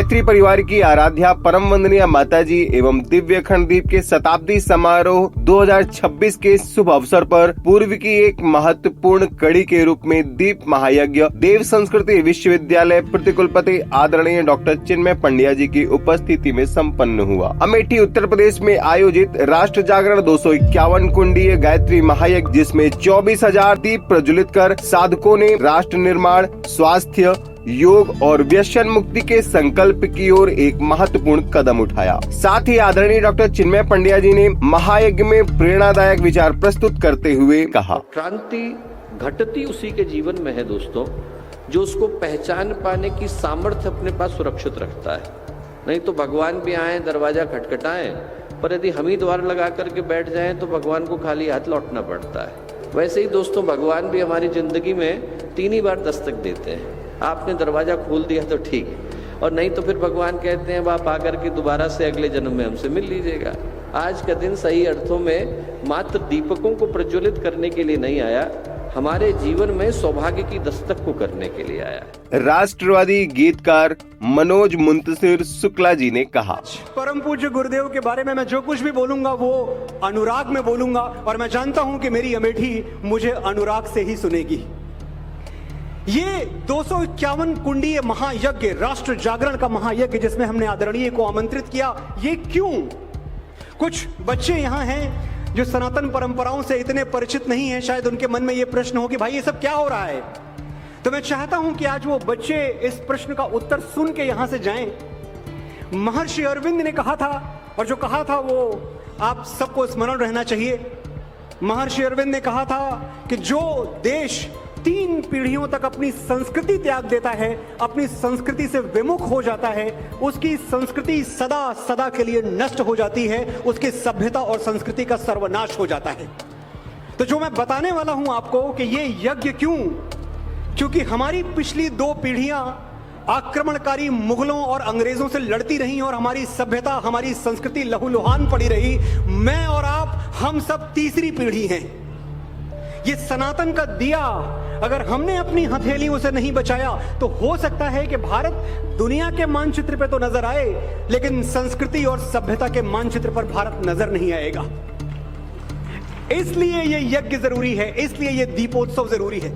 गायत्री परिवार की आराध्या परम वंदनीय माताजी एवं दिव्य अखंड दीप के शताब्दी समारोह 2026 के शुभ अवसर पर पूर्व की एक महत्वपूर्ण कड़ी के रूप में दीप महायज्ञ देव संस्कृति विश्वविद्यालय प्रतिकुलपति आदरणीय डॉक्टर चिन्मय पंड्या जी की उपस्थिति में संपन्न हुआ। अमेठी उत्तर प्रदेश में आयोजित राष्ट्र जागरण 251 कुंडीय गायत्री महायज्ञ, जिसमें 24,000 दीप प्रज्वलित कर साधकों ने राष्ट्र निर्माण, स्वास्थ्य, योग और व्यसन मुक्ति के संकल्प की ओर एक महत्वपूर्ण कदम उठाया। साथ ही आदरणीय डॉक्टर चिन्मय पंड्या जी ने महायज्ञ में प्रेरणादायक विचार प्रस्तुत करते हुए कहा, क्रांति घटती उसी के जीवन में है दोस्तों, जो उसको पहचान पाने की सामर्थ्य अपने पास सुरक्षित रखता है। नहीं तो भगवान भी आए, दरवाजा खटखटाएं, पर यदि हम ही द्वार लगा करके बैठ जाएं तो भगवान को खाली हाथ लौटना पड़ता है। वैसे ही दोस्तों, भगवान भी हमारी जिंदगी में 3 ही बार दस्तक देते हैं। आपने दरवाजा खोल दिया तो ठीक है, और नहीं तो फिर भगवान कहते हैं आप आकर के दोबारा से अगले जन्म में हमसे मिल लीजिएगा। आज का दिन सही अर्थों में मात्र दीपकों को प्रज्वलित करने के लिए नहीं आया, हमारे जीवन में सौभाग्य की दस्तक को करने के लिए आया। राष्ट्रवादी गीतकार मनोज मुंतशिर शुक्ला जी ने कहा, परम पूज्य गुरुदेव के बारे में मैं जो कुछ भी बोलूंगा वो अनुराग में बोलूंगा, और मैं जानता हूं कि मेरी अमेठी मुझे अनुराग से ही सुनेगी। ये 251 कुंडीय महायज्ञ, राष्ट्र जागरण का महायज्ञ, जिसमें हमने आदरणीय को आमंत्रित किया, ये क्यों? कुछ बच्चे यहाँ हैं जो सनातन परंपराओं से इतने परिचित नहीं हैं, शायद उनके मन में ये प्रश्न हो कि भाई ये सब क्या हो रहा है। तो मैं चाहता हूं कि आज वो बच्चे इस प्रश्न का उत्तर सुन के यहां से जाएं। महर्षि अरविंद ने कहा था, और जो कहा था वो आप सबको स्मरण रहना चाहिए। महर्षि अरविंद ने कहा था कि जो देश 3 पीढ़ियों तक अपनी संस्कृति त्याग देता है, अपनी संस्कृति से विमुख हो जाता है, उसकी संस्कृति सदा सदा के लिए नष्ट हो जाती है, उसकी सभ्यता और संस्कृति का सर्वनाश हो जाता है। तो जो मैं बताने वाला हूं आपको कि ये यज्ञ क्यों, क्योंकि हमारी पिछली 2 पीढ़ियां आक्रमणकारी मुगलों और अंग्रेजों से लड़ती रही और हमारी सभ्यता, हमारी संस्कृति लहूलुहान पड़ी रही। मैं और आप, हम सब तीसरी पीढ़ी हैं। ये सनातन का दिया अगर हमने अपनी हथेलियों से नहीं बचाया तो हो सकता है कि भारत दुनिया के मानचित्र पे तो नजर आए, लेकिन संस्कृति और सभ्यता के मानचित्र पर भारत नजर नहीं आएगा। इसलिए ये यज्ञ जरूरी है, इसलिए ये दीपोत्सव जरूरी है।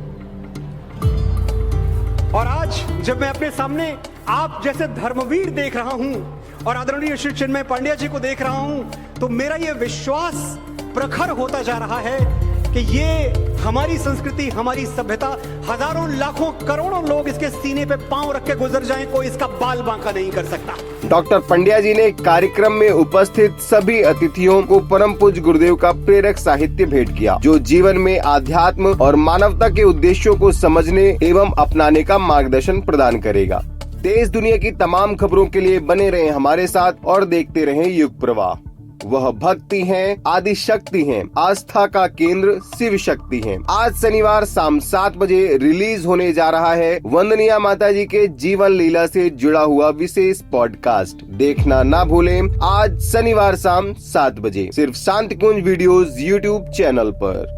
और आज जब मैं अपने सामने आप जैसे धर्मवीर देख रहा हूं और आदरणीय श्री चिन्मय पंड्या जी को देख रहा हूं, तो मेरा ये विश्वास प्रखर होता जा रहा है कि ये हमारी संस्कृति, हमारी सभ्यता, हजारों लाखों करोड़ों लोग इसके सीने पे पांव रख के गुजर जाएं, कोई इसका बाल बांका नहीं कर सकता। डॉक्टर पंड्या जी ने कार्यक्रम में उपस्थित सभी अतिथियों को परम पूज्य गुरुदेव का प्रेरक साहित्य भेंट किया, जो जीवन में आध्यात्म और मानवता के उद्देश्यों को समझने एवं अपनाने का मार्गदर्शन प्रदान करेगा। देश दुनिया की तमाम खबरों के लिए बने रहें हमारे साथ और देखते रहें युग प्रवाह। वह भक्ति हैं, आदि शक्ति हैं, आस्था का केंद्र शिव शक्ति हैं। आज शनिवार शाम 7 बजे रिलीज होने जा रहा है वंदनीय माताजी के जीवन लीला से जुड़ा हुआ विशेष पॉडकास्ट। देखना ना भूलें, आज शनिवार शाम 7 बजे सिर्फ शांतिकुंज वीडियोस यूट्यूब चैनल पर।